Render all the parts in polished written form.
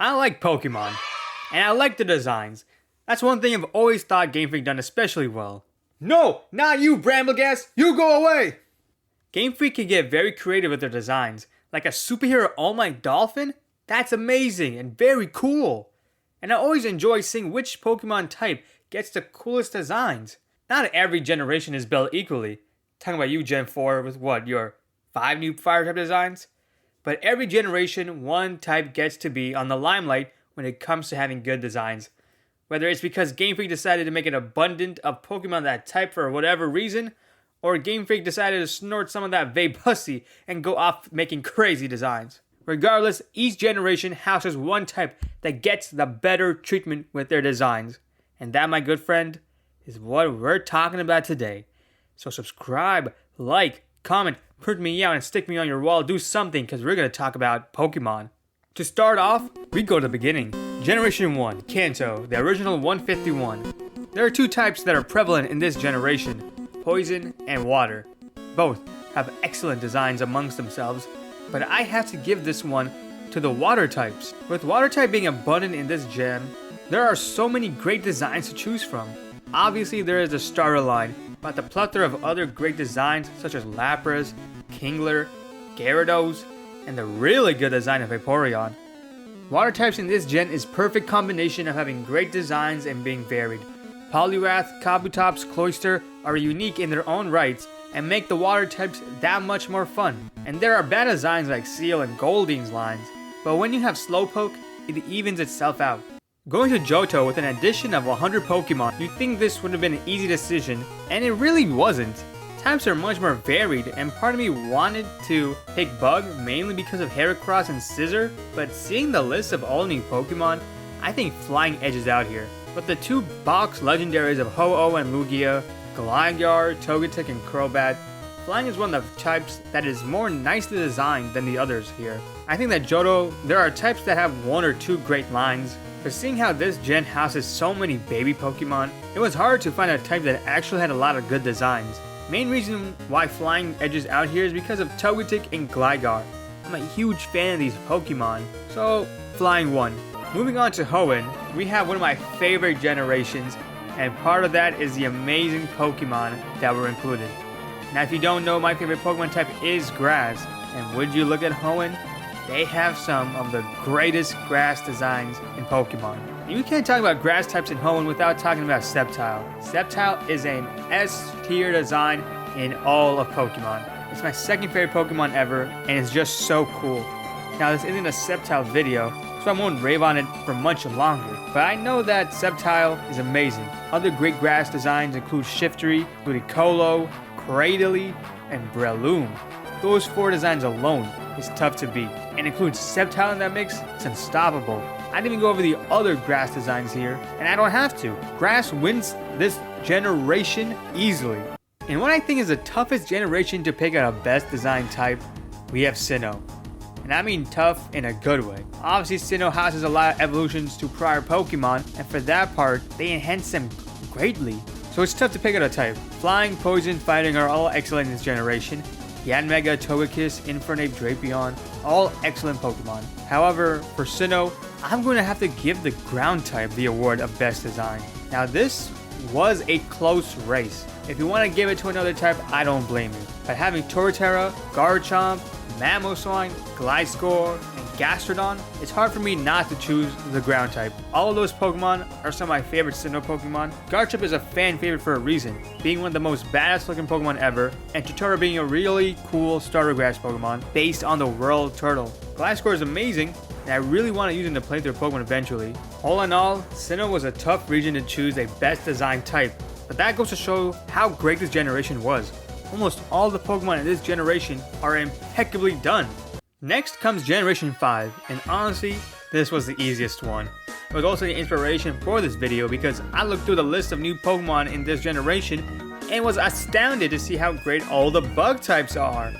I like Pokemon, and I like the designs. That's one thing I've always thought Game Freak done especially well. No, not you, Bramblegas! You go away! Game Freak can get very creative with their designs, like a superhero All Might Dolphin? That's amazing and very cool. And I always enjoy seeing which Pokemon type gets the coolest designs. Not every generation is built equally. Talking about you, Gen 4, with what, your 5 new fire type designs? But every generation, one type gets to be on the limelight when it comes to having good designs. Whether it's because Game Freak decided to make it abundant of Pokemon that type for whatever reason, or Game Freak decided to snort some of that vape pussy and go off making crazy designs. Regardless, each generation houses one type that gets the better treatment with their designs. And that, my good friend, is what we're talking about today. So subscribe, like, comment, print me out, and stick me on your wall. Do something, because we're going to talk about Pokemon. To start off, we go to the beginning. Generation 1, Kanto, the original 151. There are two types that are prevalent in this generation, Poison and Water. Both have excellent designs amongst themselves, but I have to give this one to the Water types. With Water type being abundant in this gen, there are so many great designs to choose from. Obviously there is the starter line, but the plethora of other great designs such as Lapras, Kingler, Gyarados, and the really good design of Vaporeon. Water types in this gen is perfect combination of having great designs and being varied. Poliwrath, Kabutops, Cloyster are unique in their own rights and make the water types that much more fun. And there are bad designs like Seal and Goldine's lines, but when you have Slowpoke, it evens itself out. Going to Johto with an addition of 100 Pokemon, you'd think this would have been an easy decision, and it really wasn't. Types are much more varied, and part of me wanted to pick Bug mainly because of Heracross and Scizor, but seeing the list of all new Pokemon, I think Flying edges out here. But the two box legendaries of Ho-Oh and Lugia, Gligar, Togetic, and Crobat, Flying is one of the types that is more nicely designed than the others here. I think that Johto, there are types that have one or two great lines, but seeing how this gen houses so many baby Pokemon, it was hard to find a type that actually had a lot of good designs. Main reason why Flying edges out here is because of Togetic and Gligar. I'm a huge fan of these Pokemon, so Flying won. Moving on to Hoenn, we have one of my favorite generations, and part of that is the amazing Pokemon that were included. Now if you don't know, my favorite Pokemon type is Grass, and would you look at Hoenn? They have some of the greatest grass designs in Pokemon. You can't talk about grass types in Hoenn without talking about Sceptile. Sceptile is an S tier design in all of Pokemon. It's my second favorite Pokemon ever, and it's just so cool. Now this isn't a Sceptile video, so I won't rave on it for much longer, but I know that Sceptile is amazing. Other great grass designs include Shiftry, Ludicolo, Cradily, and Breloom. Those four designs alone is tough to beat, and includes Sceptile in that mix, it's unstoppable. I didn't even go over the other grass designs here, and I don't have to. Grass wins this generation easily. And what I think is the toughest generation to pick out a best design type, we have Sinnoh. And I mean tough in a good way. Obviously Sinnoh houses a lot of evolutions to prior Pokemon, and for that part, they enhance them greatly. So it's tough to pick out a type. Flying, Poison, Fighting are all excellent in this generation. Yanmega, Togekiss, Infernape, Drapion, all excellent Pokemon. However, for Sinnoh, I'm going to have to give the ground type the award of best design. Now this was a close race. If you want to give it to another type, I don't blame you. But having Torterra, Garchomp, Mamoswine, Gliscor, and Gastrodon, it's hard for me not to choose the ground type. All of those Pokemon are some of my favorite Sinnoh Pokemon. Garchomp is a fan favorite for a reason, being one of the most badass looking Pokemon ever, and Torterra being a really cool starter grass Pokemon based on the World Turtle. Gliscor is amazing, and I really want to use it in the playthrough Pokemon eventually. All in all, Sinnoh was a tough region to choose a best design type, but that goes to show how great this generation was. Almost all the Pokemon in this generation are impeccably done. Next comes Generation 5, and honestly, this was the easiest one. It was also the inspiration for this video because I looked through the list of new Pokemon in this generation and was astounded to see how great all the bug types are.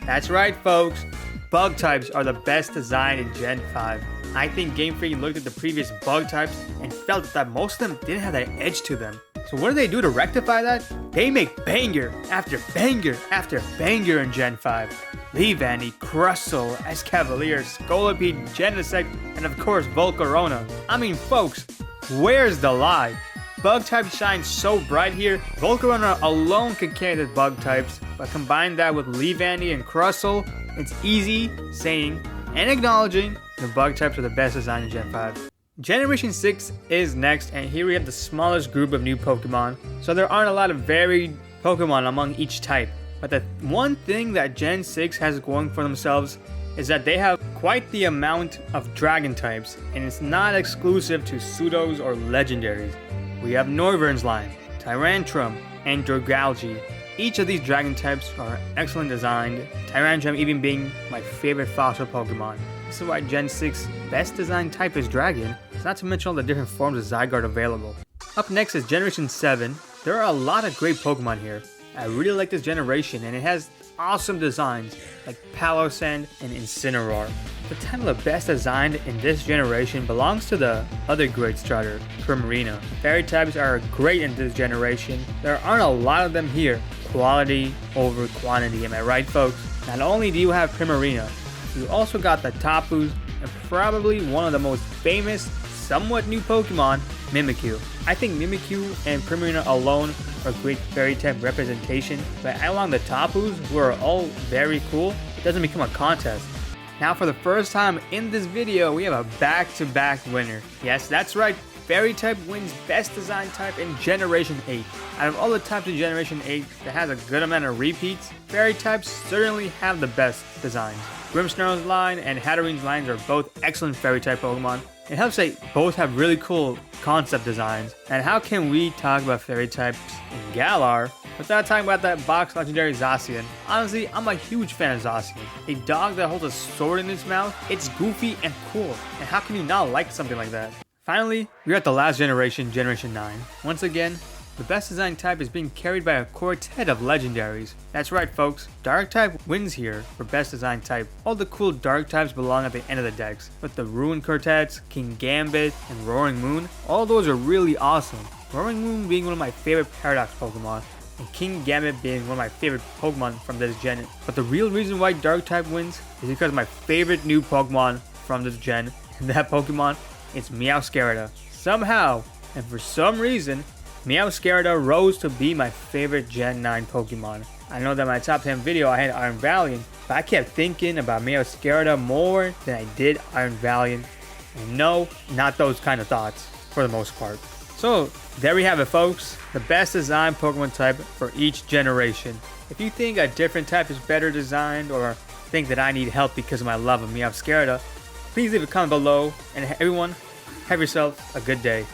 That's right folks, bug types are the best design in Gen 5. I think Game Freak looked at the previous bug types and felt that most of them didn't have that edge to them. So what do they do to rectify that? They make banger after banger after banger in Gen 5. Leavanny, Crustle, Escavalier, Scolipede, Genesect, and of course Volcarona. I mean folks, where's the lie? Bug types shine so bright here. Volcarona alone can carry the bug types, but combine that with Leavanny and Crustle, it's easy saying and acknowledging the bug types are the best design in Gen 5. Generation 6 is next, and here we have the smallest group of new Pokemon, so there aren't a lot of varied Pokemon among each type. But the one thing that Gen 6 has going for themselves is that they have quite the amount of dragon types, and it's not exclusive to pseudos or legendaries. We have Noivern's line, Tyrantrum, and Dragalge. Each of these dragon types are excellently designed, Tyrantrum even being my favorite fossil Pokemon. This is why Gen 6 best designed type is Dragon, it's not to mention all the different forms of Zygarde available. Up next is Generation 7. There are a lot of great Pokemon here. I really like this generation, and it has awesome designs like Palossand and Incineroar. The title of best designed in this generation belongs to the other great starter, Primarina. Fairy types are great in this generation. There aren't a lot of them here. Quality over quantity, am I right folks? Not only do you have Primarina, you also got the Tapus and probably one of the most famous, somewhat new Pokemon, Mimikyu. I think Mimikyu and Primarina alone are great fairy type representation, but along the Tapus, who are all very cool, it doesn't become a contest. Now for the first time in this video, we have a back-to-back winner. Yes, that's right, Fairy type wins best design type in Generation 8. Out of all the types in Generation 8 that has a good amount of repeats, Fairy types certainly have the best designs. Grimmsnarl's line and Hatterene's lines are both excellent Fairy type Pokemon. It helps that both have really cool concept designs. And how can we talk about Fairy types in Galar without talking about that box legendary Zacian? Honestly, I'm a huge fan of Zacian. A dog that holds a sword in its mouth, it's goofy and cool. And how can you not like something like that? Finally, we're at the last generation, Generation 9. Once again, the best design type is being carried by a quartet of legendaries. That's right folks, Dark type wins here for best design type. All the cool Dark types belong at the end of the decks, with the Ruin Quartets, King Gambit, and Roaring Moon. All those are really awesome. Roaring Moon being one of my favorite Paradox Pokemon, and King Gambit being one of my favorite Pokemon from this gen. But the real reason why Dark type wins is because of my favorite new Pokemon from this gen, and that Pokemon is Meowscarada. Somehow, and for some reason, Meowscarada rose to be my favorite Gen 9 Pokemon. I know that in my top 10 video I had Iron Valiant, but I kept thinking about Meowscarada more than I did Iron Valiant. And no, not those kind of thoughts, for the most part. So, there we have it folks, the best designed Pokemon type for each generation. If you think a different type is better designed, or think that I need help because of my love of Meowscarada, please leave a comment below, and everyone, have yourself a good day.